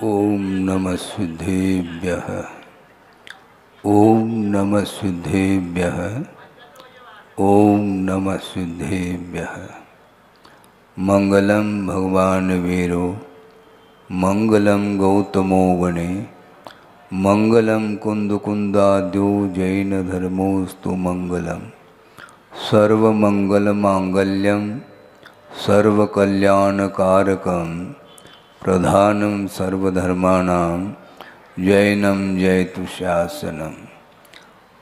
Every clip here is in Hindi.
ओम नमः सिद्धेभ्यः। ओम नमः सिद्धेभ्यः। ओम नमः सिद्धेभ्यः। मंगलम भगवान वीरो मंगलम गौतमो वने मंगलम कुंदकुंदाद्यो जैन धर्मोस्तु मंगलम सर्वमंगलमांगल्यम सर्वकल्याणकारकम प्रधानम सर्वधर्माणां जैनम जयतु शासनम।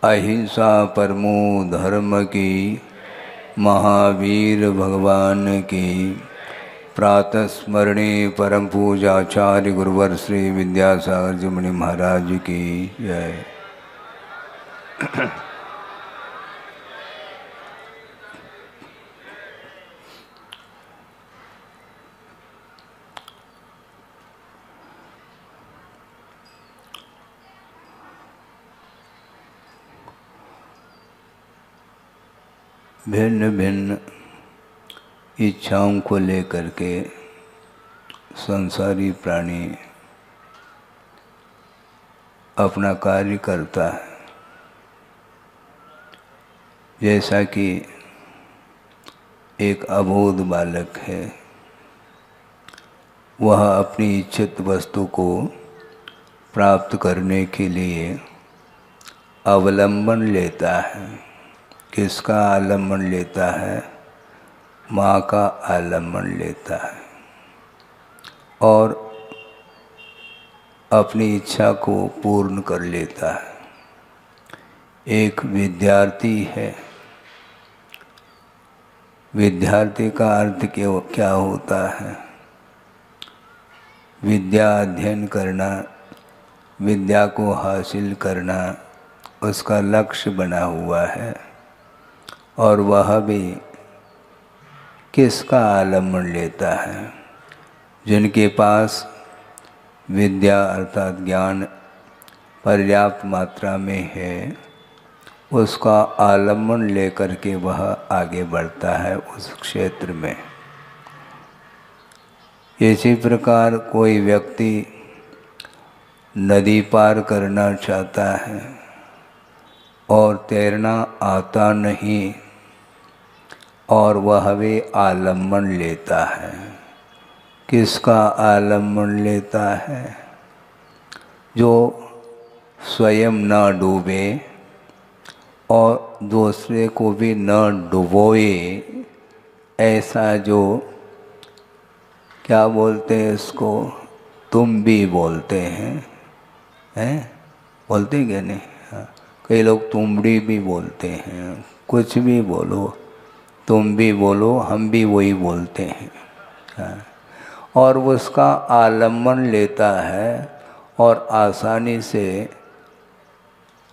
अहिंसा परमो धर्म की महावीर भगवान की प्रातः स्मरणे परम पूजाचार्य गुरुवर श्री विद्यासागर जी मुनि महाराज की जय। भिन्न भिन्न इच्छाओं को लेकर के संसारी प्राणी अपना कार्य करता है। जैसा कि एक अबोध बालक है, वह अपनी इच्छित वस्तु को प्राप्त करने के लिए अवलंबन लेता है। किसका आलम्बन लेता है? माँ का आलम्बन लेता है और अपनी इच्छा को पूर्ण कर लेता है। एक विद्यार्थी है। विद्यार्थी का अर्थ क्या होता है? विद्या अध्ययन करना, विद्या को हासिल करना उसका लक्ष्य बना हुआ है। और वह भी किसका आलम्बन लेता है? जिनके पास विद्या अर्थात ज्ञान पर्याप्त मात्रा में है, उसका आलम्बन लेकर के वह आगे बढ़ता है उस क्षेत्र में। इसी प्रकार कोई व्यक्ति नदी पार करना चाहता है और तैरना आता नहीं, और वह भी आलम्बन लेता है। किसका आलम्बन लेता है? जो स्वयं न डूबे और दूसरे को भी न डुबोए, ऐसा जो क्या बोलते हैं इसको, तुम भी बोलते हैं बोलते क्या नहीं? हाँ, कई लोग तुमड़ी भी बोलते हैं। कुछ भी बोलो, तुम भी बोलो, हम भी वही बोलते हैं। हाँ। और उसका आलम्बन लेता है और आसानी से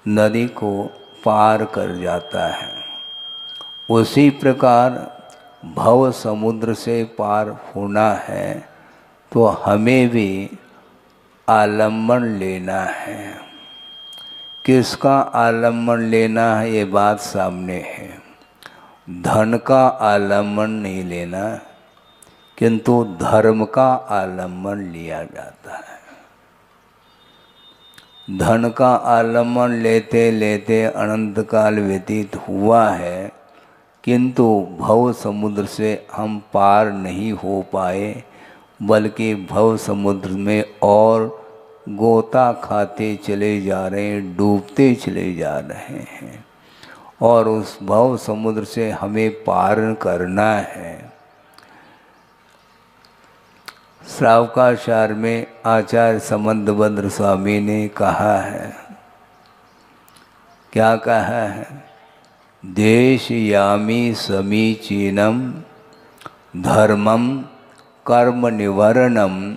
नदी को पार कर जाता है। उसी प्रकार भव समुद्र से पार होना है तो हमें भी आलम्बन लेना है। किसका आलम्बन लेना है? ये बात सामने है। धन का आलम्बन नहीं लेना, किंतु धर्म का आलम्बन लिया जाता है। धन का आलम्बन लेते लेते अनंत काल व्यतीत हुआ है, किंतु भव समुद्र से हम पार नहीं हो पाए, बल्कि भव समुद्र में और गोता खाते चले जा रहे हैं, डूबते चले जा रहे हैं। और उस भव समुद्र से हमें पार करना है। श्रावकाचार में आचार्य समंतभद्र स्वामी ने कहा है, क्या कहा है? देश यामी समीचीनम धर्मम कर्म निवारणम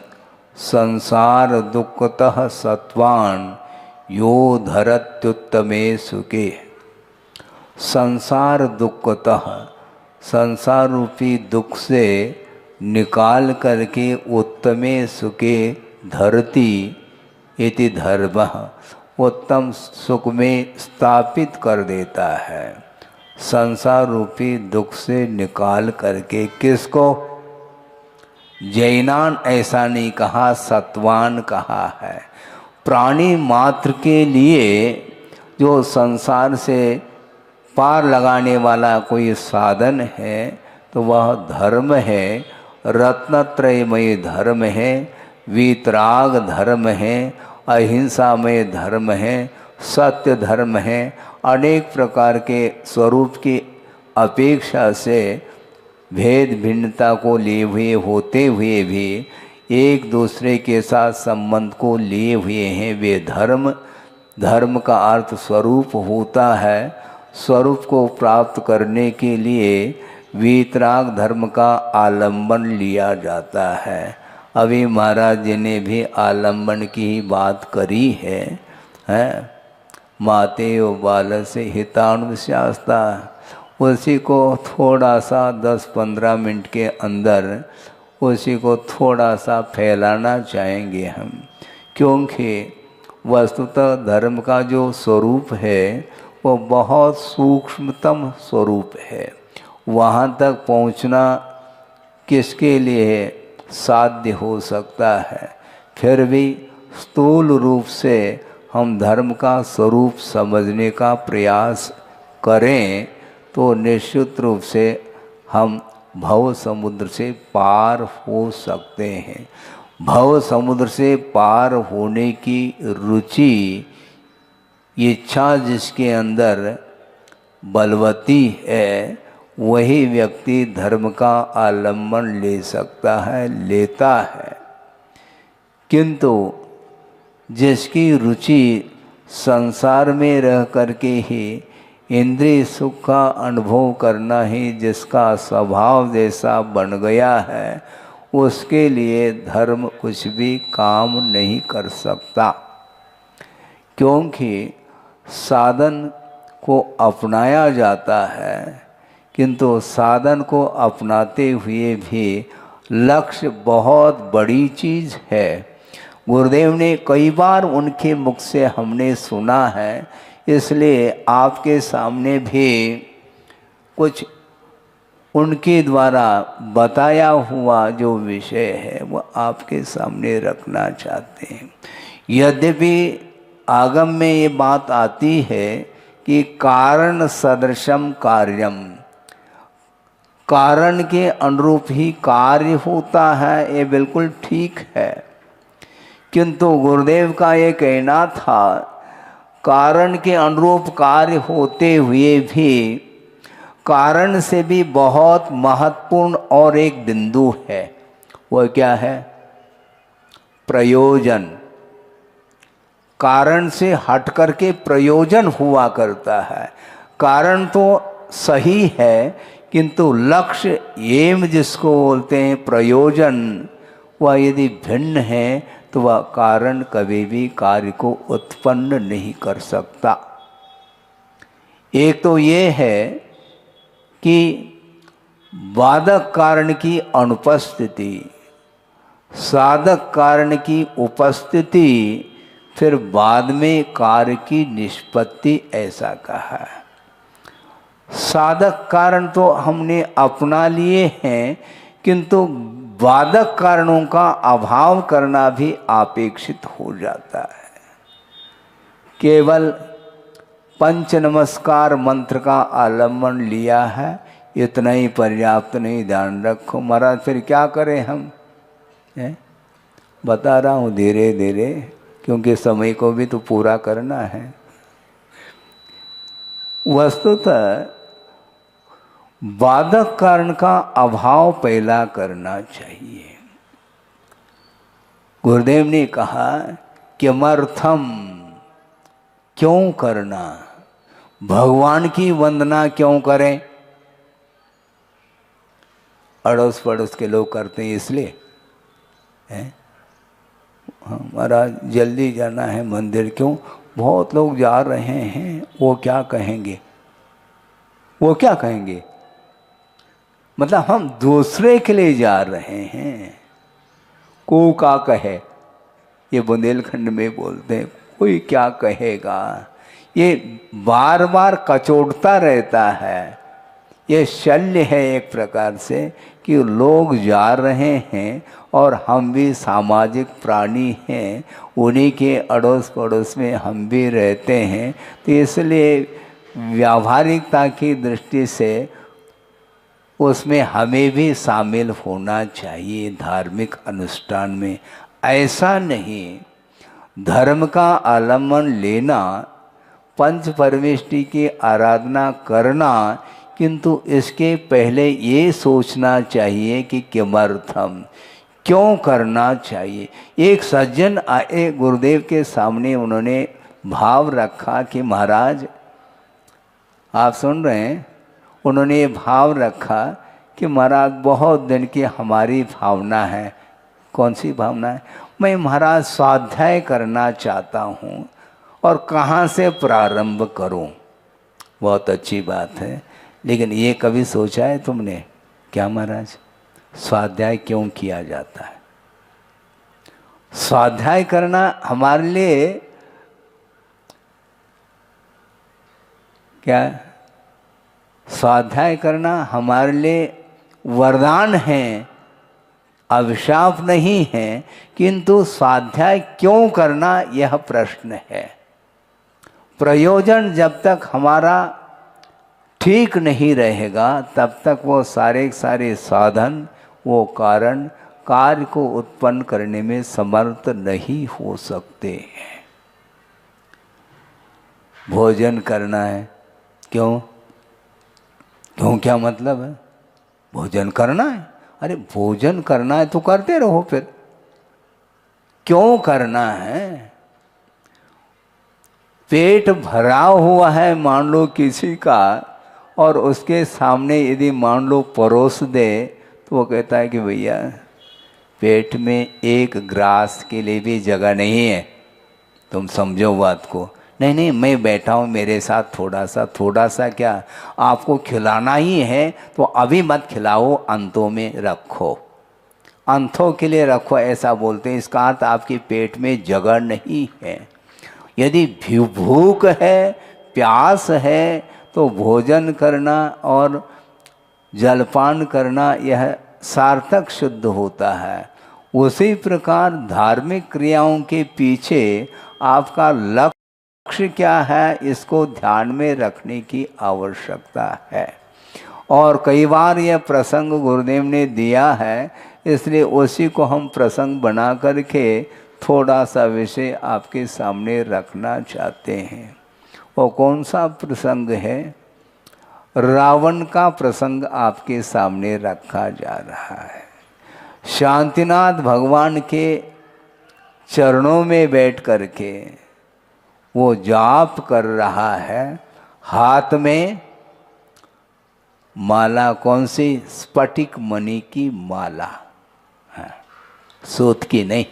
संसार दुःखतः सत्वान यो धरत्युत्तमे सुखे। संसार दुःखतः, संसार रूपी दुख से निकाल करके उत्तमे सुखे धरती इति धर्मः, उत्तम सुख में स्थापित कर देता है। संसार रूपी दुख से निकाल करके किसको? जैनान ऐसा नहीं कहा, सत्वान कहा है। प्राणी मात्र के लिए जो संसार से पार लगाने वाला कोई साधन है तो वह धर्म है, रत्नत्रयमय धर्म है, वीतराग धर्म है, अहिंसामय धर्म है, सत्य धर्म है। अनेक प्रकार के स्वरूप की अपेक्षा से भेद भिन्नता को लिए हुए होते हुए भी एक दूसरे के साथ संबंध को लिए हुए हैं वे धर्म। धर्म का अर्थ स्वरूप होता है। स्वरूप को प्राप्त करने के लिए वीतराग धर्म का आलंबन लिया जाता है। अभी महाराज जी ने भी आलंबन की ही बात करी है, माते व बाल से हितानुशास्ता। उसी को थोड़ा सा 10-15 मिनट के अंदर उसी को थोड़ा सा फैलाना चाहेंगे हम, क्योंकि वस्तुतः धर्म का जो स्वरूप है वो बहुत सूक्ष्मतम स्वरूप है। वहाँ तक पहुँचना किसके लिए साध्य हो सकता है। फिर भी स्थूल रूप से हम धर्म का स्वरूप समझने का प्रयास करें तो निश्चित रूप से हम भव समुद्र से पार हो सकते हैं। भव समुद्र से पार होने की रुचि, इच्छा जिसके अंदर बलवती है वही व्यक्ति धर्म का आलंबन ले सकता है, लेता है। किंतु जिसकी रुचि संसार में रह करके ही इंद्रिय सुख का अनुभव करना ही जिसका स्वभाव जैसा बन गया है, उसके लिए धर्म कुछ भी काम नहीं कर सकता। क्योंकि साधन को अपनाया जाता है, किंतु साधन को अपनाते हुए भी लक्ष्य बहुत बड़ी चीज़ है। गुरुदेव ने कई बार उनके मुख से हमने सुना है, इसलिए आपके सामने भी कुछ उनके द्वारा बताया हुआ जो विषय है वो आपके सामने रखना चाहते हैं। यद्यपि आगम में ये बात आती है कि कारण सदृशम कार्यम, कारण के अनुरूप ही कार्य होता है, ये बिल्कुल ठीक है। किंतु गुरुदेव का ये कहना था कारण के अनुरूप कार्य होते हुए भी कारण से भी बहुत महत्वपूर्ण और एक बिंदु है। वह क्या है? प्रयोजन। कारण से हट करके प्रयोजन हुआ करता है। कारण तो सही है, किंतु लक्ष्य एम जिसको बोलते हैं प्रयोजन, वह यदि भिन्न है तो वह कारण कभी भी कार्य को उत्पन्न नहीं कर सकता। एक तो ये है कि बाधक कारण की अनुपस्थिति, साधक कारण की उपस्थिति, फिर बाद में कार्य की निष्पत्ति, ऐसा कहा है। साधक कारण तो हमने अपना लिए हैं, किंतु बाधक कारणों का अभाव करना भी अपेक्षित हो जाता है। केवल पंच नमस्कार मंत्र का आलम्बन लिया है, इतना ही पर्याप्त नहीं, ध्यान रखो। महाराज फिर क्या करें हम? बता रहा हूँ धीरे धीरे, क्योंकि समय को भी तो पूरा करना है। वस्तुतः बाधक कारण का अभाव पैदा करना चाहिए। गुरुदेव ने कहा किमर्थम, क्यों करना? भगवान की वंदना क्यों करें? अड़ोस पड़ोस के लोग करते हैं इसलिए हमारा जल्दी जाना है मंदिर, क्यों? बहुत लोग जा रहे हैं, वो क्या कहेंगे? वो क्या कहेंगे? मतलब हम दूसरे के लिए जा रहे हैं, को का कहे, ये बुंदेलखंड में बोलते हैं, कोई क्या कहेगा। ये बार बार कचोटता रहता है, ये शल्य है एक प्रकार से कि लोग जा रहे हैं और हम भी सामाजिक प्राणी हैं, उन्हीं के अड़ोस पड़ोस में हम भी रहते हैं। तो इसलिए व्यावहारिकता की दृष्टि से उसमें हमें भी शामिल होना चाहिए धार्मिक अनुष्ठान में। ऐसा नहीं धर्म का आलम्बन लेना, पंच परमेष्टि की आराधना करना, किंतु इसके पहले ये सोचना चाहिए कि किमर्थम, क्यों करना चाहिए। एक सज्जन आए गुरुदेव के सामने, उन्होंने भाव रखा कि महाराज आप सुन रहे हैं, उन्होंने ये भाव रखा कि महाराज बहुत दिन की हमारी भावना है। कौन सी भावना है? मैं महाराज स्वाध्याय करना चाहता हूँ और कहाँ से प्रारंभ करूँ। बहुत अच्छी बात है, लेकिन ये कभी सोचा है तुमने क्या महाराज स्वाध्याय क्यों किया जाता है? स्वाध्याय करना हमारे लिए क्या, स्वाध्याय करना हमारे लिए वरदान है, अभिशाप नहीं है। किंतु स्वाध्याय क्यों करना यह प्रश्न है। प्रयोजन जब तक हमारा ठीक नहीं रहेगा तब तक वो सारे साधन, वो कारण कार्य को उत्पन्न करने में समर्थ नहीं हो सकते हैं। भोजन करना है, क्यों क्यों क्या मतलब है? भोजन करना है, अरे भोजन करना है तो करते रहो, फिर क्यों करना है? पेट भरा हुआ है मान लो किसी का, और उसके सामने यदि मान लो परोस दे तो वो कहता है कि भैया पेट में एक ग्रास के लिए भी जगह नहीं है, तुम समझो बात को। नहीं नहीं, मैं बैठा हूँ, मेरे साथ थोड़ा सा क्या आपको खिलाना ही है तो अभी मत खिलाओ, अंतों में रखो, अंतों के लिए रखो, ऐसा बोलते हैं। इसका अर्थ आपके पेट में जगह नहीं है। यदि भूख है, प्यास है, तो भोजन करना और जलपान करना यह सार्थक शुद्ध होता है। उसी प्रकार धार्मिक क्रियाओं के पीछे आपका लक्ष्य क्या है, इसको ध्यान में रखने की आवश्यकता है। और कई बार यह प्रसंग गुरुदेव ने दिया है, इसलिए उसी को हम प्रसंग बना करके थोड़ा सा विषय आपके सामने रखना चाहते हैं। वो कौन सा प्रसंग है? रावण का प्रसंग आपके सामने रखा जा रहा है। शांतिनाथ भगवान के चरणों में बैठ करके वो जाप कर रहा है, हाथ में माला, कौन सी? स्फटिक मणि की माला है, सूत की नहीं,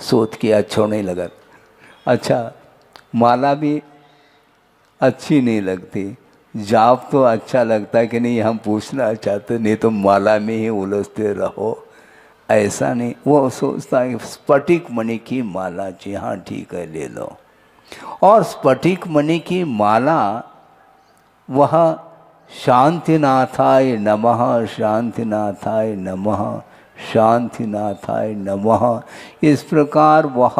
सूत की अच्छो नहीं लगत। अच्छा, माला भी अच्छी नहीं लगती, जाप तो अच्छा लगता है कि नहीं, हम पूछना चाहते, नहीं तो माला में ही उलझते रहो, ऐसा नहीं। वो सोचता है स्फटिक मणि की माला, जी हाँ ठीक है ले लो। और स्फटिक मणि की माला वह शांतिनाथाय नमः, शांतिनाथाय नमः, शांतिनाथाय नमः, इस प्रकार वह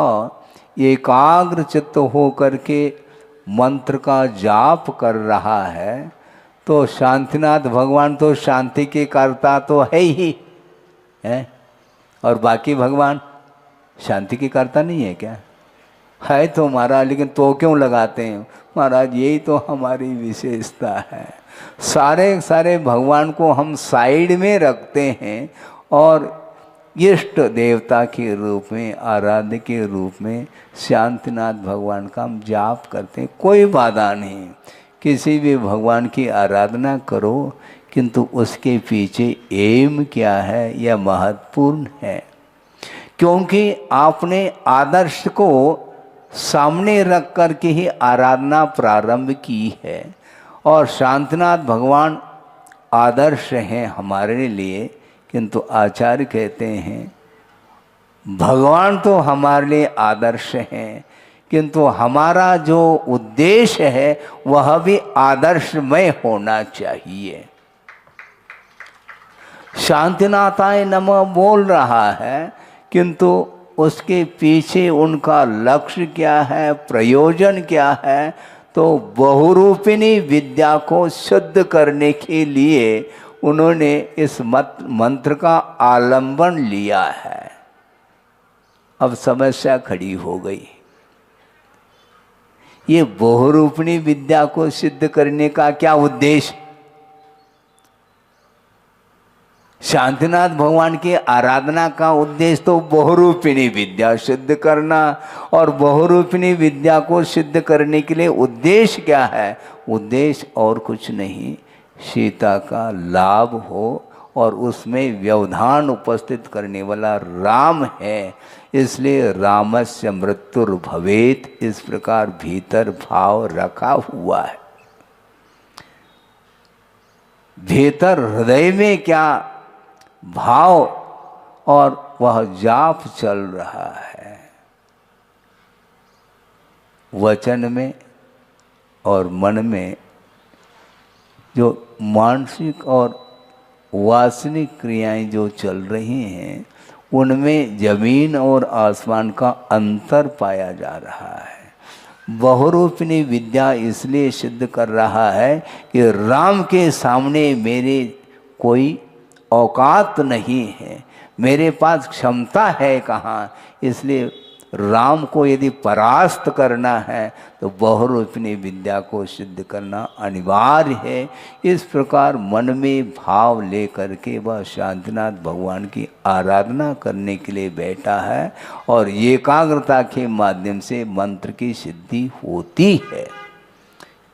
एकाग्र चित्त हो करके मंत्र का जाप कर रहा है। तो शांतिनाथ भगवान तो शांति के कर्ता तो है ही है, और बाकी भगवान शांति के कर्ता नहीं है क्या? है तो महाराज, लेकिन तो क्यों लगाते हैं महाराज? यही तो हमारी विशेषता है। सारे भगवान को हम साइड में रखते हैं और इष्ट देवता के रूप में, आराध्य के रूप में शांतिनाथ भगवान का हम जाप करते हैं। कोई बाधा नहीं, किसी भी भगवान की आराधना करो, किंतु उसके पीछे एम क्या है यह महत्वपूर्ण है। क्योंकि आपने आदर्श को सामने रख कर के ही आराधना प्रारंभ की है, और शांतिनाथ भगवान आदर्श हैं हमारे लिए। किंतु आचार्य कहते हैं भगवान तो हमारे लिए आदर्श हैं, किंतु हमारा जो उद्देश्य है वह भी आदर्शमय होना चाहिए। शांतिनाथाय नमः बोल रहा है, किंतु उसके पीछे उनका लक्ष्य क्या है, प्रयोजन क्या है? तो बहुरूपिणी विद्या को शुद्ध करने के लिए उन्होंने इस मंत्र का आलंबन लिया है। अब समस्या खड़ी हो गई, ये बहुरूपिणी विद्या को सिद्ध करने का क्या उद्देश्य? शांतिनाथ भगवान की आराधना का उद्देश्य तो बहुरूपिणी विद्या सिद्ध करना, और बहुरूपिणी विद्या को सिद्ध करने के लिए उद्देश्य क्या है? उद्देश्य और कुछ नहीं, सीता का लाभ हो और उसमें व्यवधान उपस्थित करने वाला राम है। इसलिए रामस्य मृत्युर्भवेत्, इस प्रकार भीतर भाव रखा हुआ है। भीतर हृदय में क्या भाव और वह जाप चल रहा है, वचन में और मन में जो मानसिक और वासनिक क्रियाएं जो चल रही हैं, उनमें जमीन और आसमान का अंतर पाया जा रहा है। बहुरूपिणी विद्या इसलिए सिद्ध कर रहा है कि राम के सामने मेरे कोई औकात नहीं है, मेरे पास क्षमता है कहाँ। इसलिए राम को यदि परास्त करना है तो बहुरूपिणी विद्या को सिद्ध करना अनिवार्य है। इस प्रकार मन में भाव लेकर के वह शांतिनाथ भगवान की आराधना करने के लिए बैठा है, और एकाग्रता के माध्यम से मंत्र की सिद्धि होती है।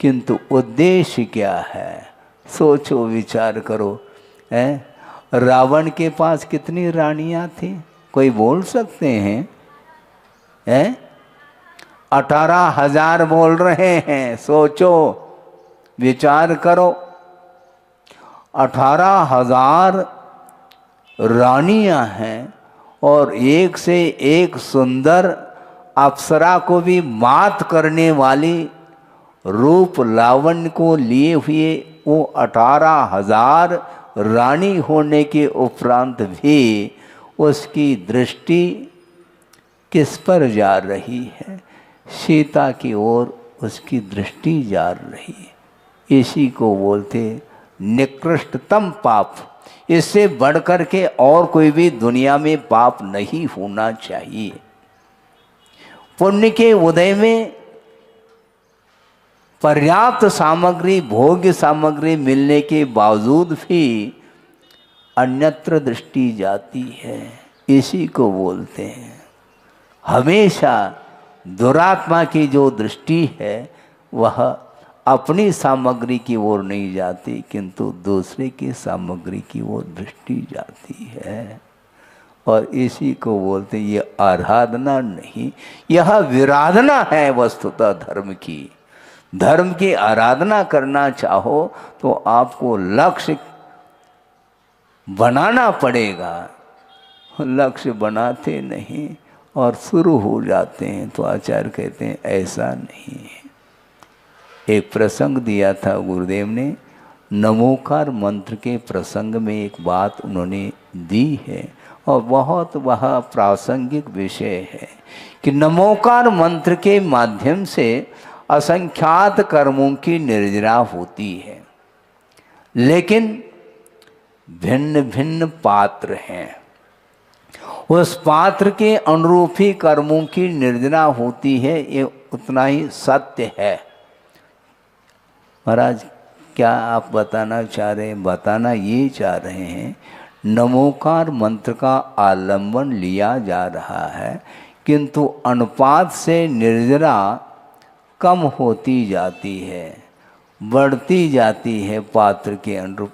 किंतु उद्देश्य क्या है? सोचो, विचार करो। रावण के पास कितनी रानियां थी? कोई बोल सकते हैं? 18,000 बोल रहे हैं। सोचो, विचार करो। 18,000 रानियां हैं, और एक से एक सुंदर अप्सरा को भी मात करने वाली रूप लावण्य को लिए हुए वो 18,000 रानी होने के उपरांत भी उसकी दृष्टि किस पर जा रही है? सीता की ओर उसकी दृष्टि जा रही है। इसी को बोलते निकृष्टतम पाप। इससे बढ़कर के और कोई भी दुनिया में पाप नहीं होना चाहिए। पुण्य के उदय में पर्याप्त सामग्री, भोग्य सामग्री मिलने के बावजूद भी अन्यत्र दृष्टि जाती है। इसी को बोलते हैं, हमेशा दुरात्मा की जो दृष्टि है वह अपनी सामग्री की ओर नहीं जाती, किंतु दूसरे की सामग्री की ओर दृष्टि जाती है। और इसी को बोलते, ये आराधना नहीं, यह विराधना है वस्तुतः धर्म की। धर्म की आराधना करना चाहो तो आपको लक्ष्य बनाना पड़ेगा। लक्ष्य बनाते नहीं और शुरू हो जाते हैं, तो आचार्य कहते हैं ऐसा नहीं है। एक प्रसंग दिया था गुरुदेव ने, नमोकार मंत्र के प्रसंग में एक बात उन्होंने दी है, और बहुत वह प्रासंगिक विषय है कि नमोकार मंत्र के माध्यम से असंख्यात कर्मों की निर्जना होती है, लेकिन भिन्न भिन्न पात्र हैं। उस पात्र के अनुरूप ही कर्मों की निर्जना होती है, ये उतना ही सत्य है। महाराज क्या आप बताना चाह रहे हैं? बताना ये चाह रहे हैं, नमोकार मंत्र का आलंबन लिया जा रहा है, किंतु अनुपात से निर्जना कम होती जाती है, बढ़ती जाती है पात्र के अनुरूप।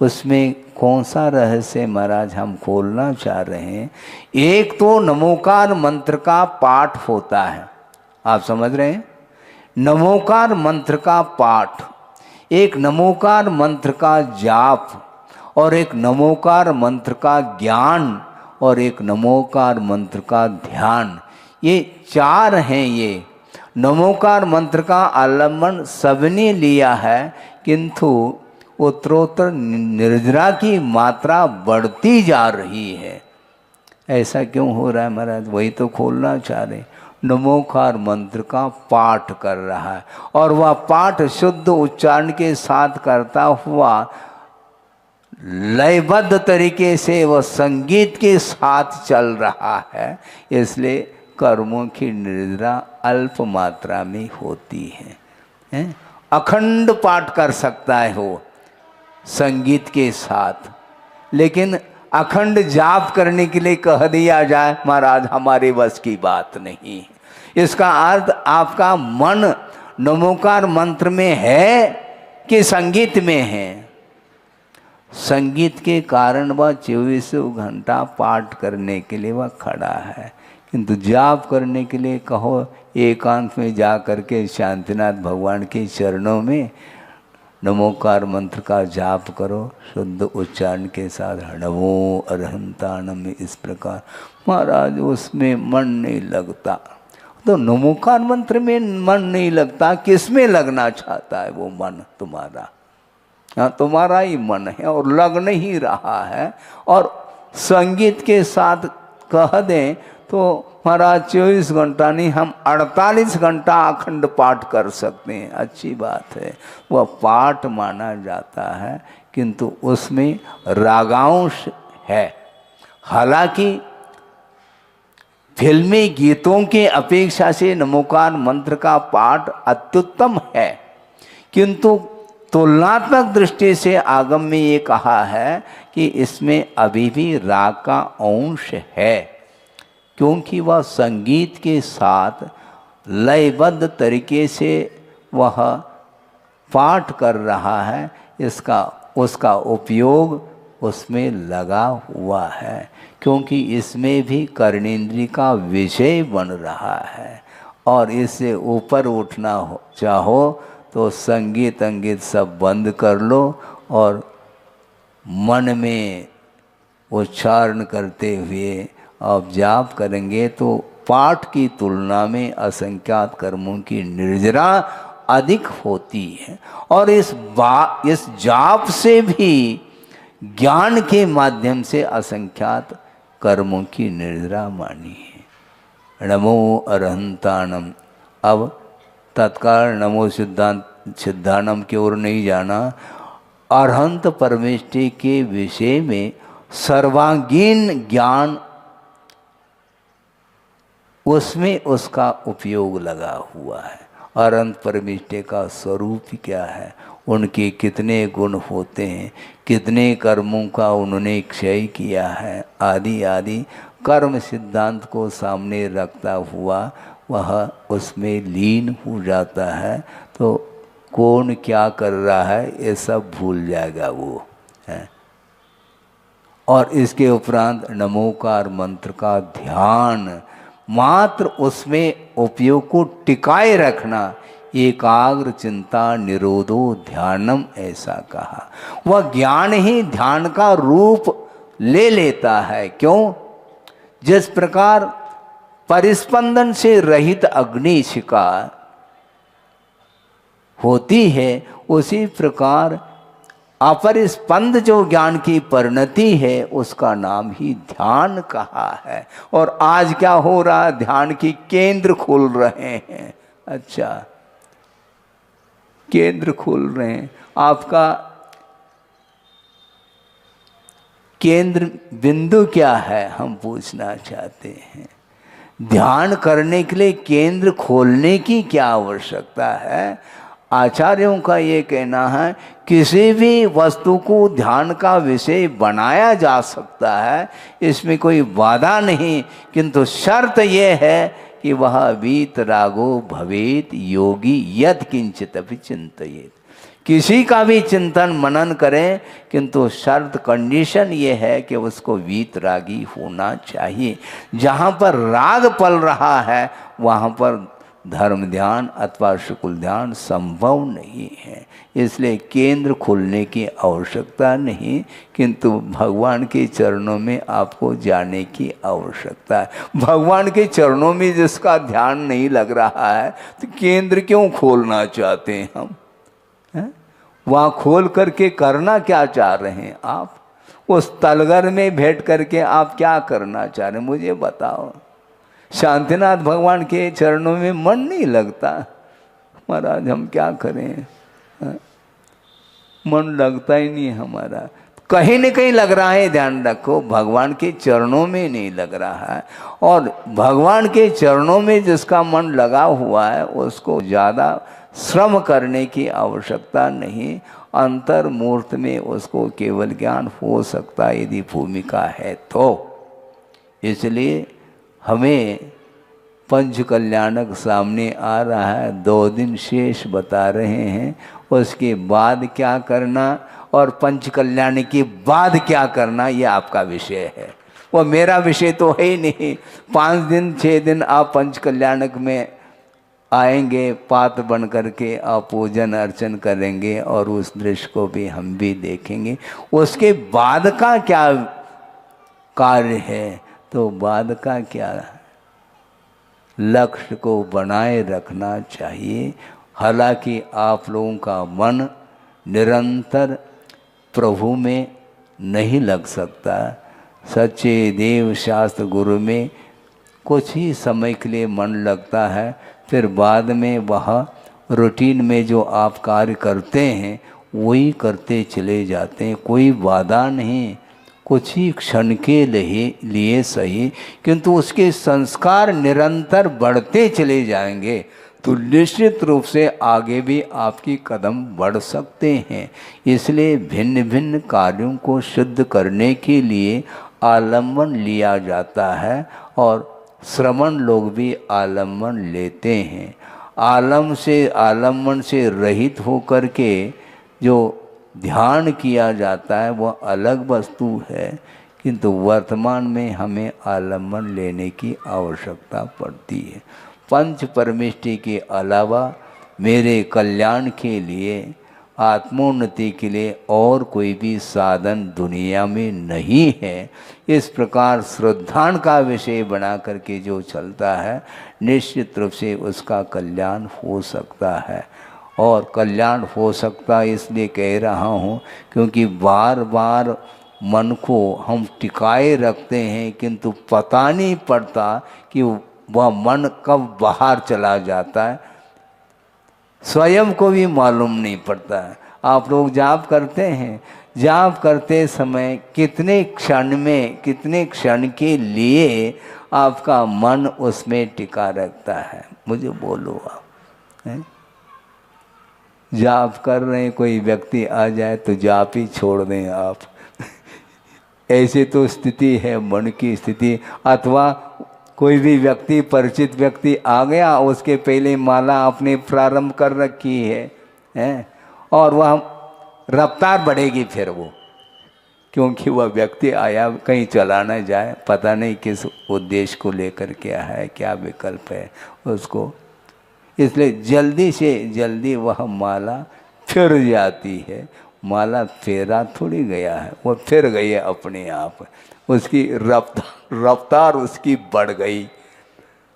उसमें कौन सा रहस्य महाराज हम खोलना चाह रहे हैं? एक तो नमोकार मंत्र का पाठ होता है, आप समझ रहे हैं? नमोकार मंत्र का पाठ, एक नमोकार मंत्र का जाप, और एक नमोकार मंत्र का ज्ञान, और एक नमोकार मंत्र का ध्यान। ये चार हैं। ये नमोकार मंत्र का आलंबन सबने लिया है, किंतु उत्तरोत्तर निर्जरा की मात्रा बढ़ती जा रही है। ऐसा क्यों हो रहा है महाराज? वही तो खोलना चाह रहे। नमोकार मंत्र का पाठ कर रहा है और वह पाठ शुद्ध उच्चारण के साथ करता हुआ लयबद्ध तरीके से वह संगीत के साथ चल रहा है, इसलिए कर्मों की निर्जरा अल्प मात्रा में होती है? अखंड पाठ कर सकता है वो संगीत के साथ, लेकिन अखंड जाप करने के लिए कह दिया जाए महाराज हमारे बस की बात नहीं। इसका अर्थ आपका मन नमोकार मंत्र में है कि संगीत में है? संगीत के कारण वह 24 घंटा पाठ करने के लिए वह खड़ा है, किंतु जाप करने के लिए कहो एकांत में जा करके शांतिनाथ भगवान के चरणों में नमोकार मंत्र का जाप करो शुद्ध उच्चारण के साथ, नमो अरहंताणम, इस प्रकार महाराज उसमें मन नहीं लगता। तो नमोकार मंत्र में मन नहीं लगता, किस में लगना चाहता है वो मन? तुम्हारा, हाँ तुम्हारा ही मन है और लग नहीं रहा है। और संगीत के साथ कह दें तो महाराज 24 घंटा नहीं, हम 48 घंटा अखंड पाठ कर सकते हैं। अच्छी बात है, वह पाठ माना जाता है, किंतु उसमें रागांश है। हालांकि फिल्मी गीतों के अपेक्षा से नमोकार मंत्र का पाठ अत्युत्तम है, किंतु तुलनात्मक दृष्टि से आगम में ये कहा है कि इसमें अभी भी राग का अंश है, क्योंकि वह संगीत के साथ लयबद्ध तरीके से वह पाठ कर रहा है। उसका उपयोग उसमें लगा हुआ है, क्योंकि इसमें भी कर्णेंद्रिय का विषय बन रहा है। और इससे ऊपर उठना चाहो तो संगीत अंगीत सब बंद कर लो और मन में उच्चारण करते हुए आप जाप करेंगे तो पाठ की तुलना में असंख्यात कर्मों की निर्जरा अधिक होती है। और इस जाप से भी ज्ञान के माध्यम से असंख्यात कर्मों की निर्जरा मानी है। नमो अरहंताणम। अब तत्काल नमो सिद्धानम की ओर नहीं जाना, अरहंत परमेष्टि के विषय में सर्वांगीण ज्ञान उसमें उसका उपयोग लगा हुआ है। अरहंत परमेष्टि का स्वरूप क्या है, उनके कितने गुण होते हैं, कितने कर्मों का उन्होंने क्षय किया है, आदि आदि कर्म सिद्धांत को सामने रखता हुआ वह उसमें लीन हो जाता है। तो कौन क्या कर रहा है ये सब भूल जाएगा वो है। और इसके उपरांत नमोकार मंत्र का ध्यान, मात्र उसमें उपयोग को टिकाए रखना, एकाग्र चिंता निरोधो ध्यानम ऐसा कहा। वह ज्ञान ही ध्यान का रूप ले लेता है। क्यों? जिस प्रकार परिस्पंदन से रहित अग्निशिखा होती है, उसी प्रकार अपरिस्पंद जो ज्ञान की परिणति है उसका नाम ही ध्यान कहा है। और आज क्या हो रहा है, ध्यान की केंद्र खुल रहे हैं। अच्छा, केंद्र खुल रहे हैं। आपका केंद्र बिंदु क्या है, हम पूछना चाहते हैं। ध्यान करने के लिए केंद्र खोलने की क्या आवश्यकता है? आचार्यों का ये कहना है किसी भी वस्तु को ध्यान का विषय बनाया जा सकता है, इसमें कोई बाधा नहीं, किंतु शर्त यह है कि वह वीतरागो भवेत योगी यत् किंचित अपि चिंतयेत। किसी का भी चिंतन मनन करें, किंतु शर्त कंडीशन ये है कि उसको वीतरागी होना चाहिए। जहाँ पर राग पल रहा है वहाँ पर धर्म ध्यान अथवा शुक्ल ध्यान संभव नहीं है। इसलिए केंद्र खुलने की आवश्यकता नहीं, किंतु भगवान के चरणों में आपको जाने की आवश्यकता है। भगवान के चरणों में जिसका ध्यान नहीं लग रहा है तो केंद्र क्यों खोलना चाहते हैं हम, है? वहाँ खोल करके करना क्या चाह रहे हैं आप? उस तलगर में बैठ करके आप क्या करना चाह रहे हैं मुझे बताओ। शांतिनाथ भगवान के चरणों में मन नहीं लगता। महाराज हम क्या करें, मन लगता ही नहीं हमारा। कहीं न कहीं लग रहा है, ध्यान रखो, भगवान के चरणों में नहीं लग रहा है। और भगवान के चरणों में जिसका मन लगा हुआ है उसको ज़्यादा श्रम करने की आवश्यकता नहीं। अंतर्मूर्त में उसको केवल ज्ञान हो सकता है यदि भूमिका है तो। इसलिए हमें पंच कल्याणक सामने आ रहा है, 2 दिन शेष बता रहे हैं। उसके बाद क्या करना और पंच कल्याण के बाद क्या करना ये आपका विषय है, वो मेरा विषय तो है ही नहीं। 5 दिन 6 दिन आप पंच कल्याणक में आएंगे, पात्र बन करके आप पूजन अर्चन करेंगे और उस दृश्य को भी हम भी देखेंगे। उसके बाद का क्या कार्य है, तो बाद का क्या लक्ष्य को बनाए रखना चाहिए। हालांकि आप लोगों का मन निरंतर प्रभु में नहीं लग सकता। सच्चे देव शास्त्र गुरु में कुछ ही समय के लिए मन लगता है, फिर बाद में वह रूटीन में जो आप कार्य करते हैं वही करते चले जाते हैं। कोई बाधा नहीं, कुछ ही क्षण के लिए सही, किंतु उसके संस्कार निरंतर बढ़ते चले जाएंगे तो निश्चित रूप से आगे भी आपकी कदम बढ़ सकते हैं। इसलिए भिन्न भिन्न कार्यों को सिद्ध करने के लिए आलम्बन लिया जाता है और श्रमण लोग भी आलम्बन लेते हैं। आलम्बन से रहित होकर के जो ध्यान किया जाता है वह अलग वस्तु है, किंतु वर्तमान में हमें आलम्बन लेने की आवश्यकता पड़ती है। पंच परमेष्टि के अलावा मेरे कल्याण के लिए, आत्मोन्नति के लिए और कोई भी साधन दुनिया में नहीं है। इस प्रकार श्रद्धान का विषय बना करके जो चलता है निश्चित रूप से उसका कल्याण हो सकता है। और कल्याण हो सकता है इसलिए कह रहा हूँ क्योंकि बार बार मन को हम टिकाए रखते हैं, किंतु पता नहीं पड़ता कि वह मन कब बाहर चला जाता है, स्वयं को भी मालूम नहीं पड़ता है। आप लोग जाप करते हैं, जाप करते समय कितने क्षण में, कितने क्षण के लिए आपका मन उसमें टिका रहता है, मुझे बोलो आप हैं? जाप कर रहे हैं, कोई व्यक्ति आ जाए तो जाप ही छोड़ दें आप ऐसे तो स्थिति है मन की स्थिति। अथवा कोई भी व्यक्ति, परिचित व्यक्ति आ गया, उसके पहले माला आपने प्रारंभ कर रखी है और वह रफ्तार बढ़ेगी फिर वो, क्योंकि वह व्यक्ति आया कहीं चला न जाए, पता नहीं किस उद्देश्य को लेकर के आया है, क्या विकल्प है उसको। इसलिए जल्दी से जल्दी वह माला फिर जाती है। माला फेरा थोड़ी गया है, वो फिर गई है अपने आप, उसकी रफ्तार उसकी बढ़ गई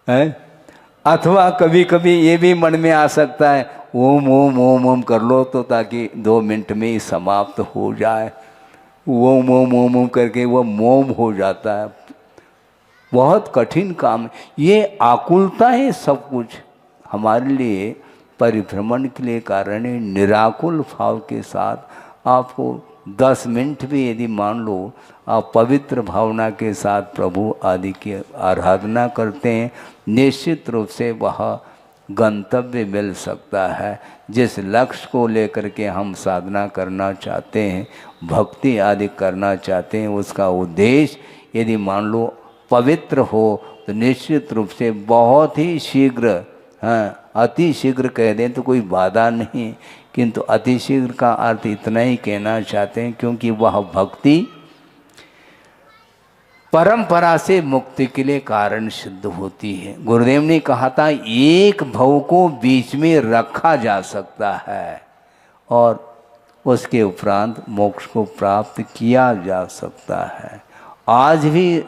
है। अथवा कभी कभी ये भी मन में आ सकता है ओम ओम ओम ओम कर लो तो ताकि 2 मिनट में ही समाप्त हो जाए। ओम ओम ओम ओम करके वो मोम हो जाता है। बहुत कठिन काम है ये। आकुलता है सब कुछ हमारे लिए परिभ्रमण के लिए कारण है। निराकुल भाव के साथ आपको 10 मिनट भी यदि मान लो आप पवित्र भावना के साथ प्रभु आदि की आराधना करते हैं, निश्चित रूप से वह गंतव्य मिल सकता है। जिस लक्ष्य को लेकर के हम साधना करना चाहते हैं, भक्ति आदि करना चाहते हैं, उसका उद्देश्य यदि मान लो पवित्र हो तो निश्चित रूप से बहुत ही शीघ्र, अति शीघ्र कह दें तो कोई बाधा नहीं, किंतु अति शीघ्र का अर्थ इतना ही कहना चाहते हैं क्योंकि वह भक्ति परंपरा से मुक्ति के लिए कारण सिद्ध होती है। गुरुदेव ने कहा था एक भव को बीच में रखा जा सकता है और उसके उपरांत मोक्ष को प्राप्त किया जा सकता है। आज भी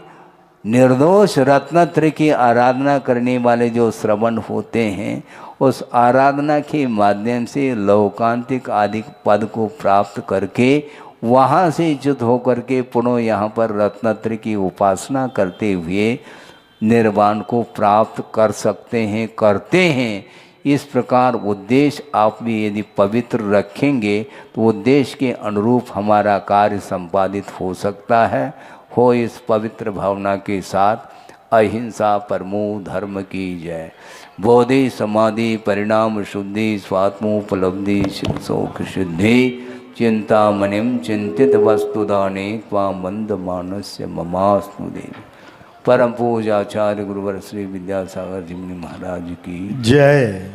निर्दोष रत्नत्रय की आराधना करने वाले जो श्रवण होते हैं, उस आराधना के माध्यम से लौकांतिक आदि पद को प्राप्त करके वहाँ से च्युत होकर के पुनः यहाँ पर रत्नत्रय की उपासना करते हुए निर्वाण को प्राप्त कर सकते हैं, करते हैं। इस प्रकार उद्देश्य आप भी यदि पवित्र रखेंगे तो उद्देश्य के अनुरूप हमारा कार्य संपादित हो सकता है। हो इस पवित्र भावना के साथ अहिंसा परमो धर्म की जय। बोधि समाधि परिणाम शुद्धि स्वात्मोपलब्धि शिव शोक सिद्धि चिंतामणिम चिंतित वस्तुदाने त्वा मंद मानस्य ममास्तु देवी। परम पूज्य आचार्य गुरुवर श्री विद्यासागर जी महाराज की जय।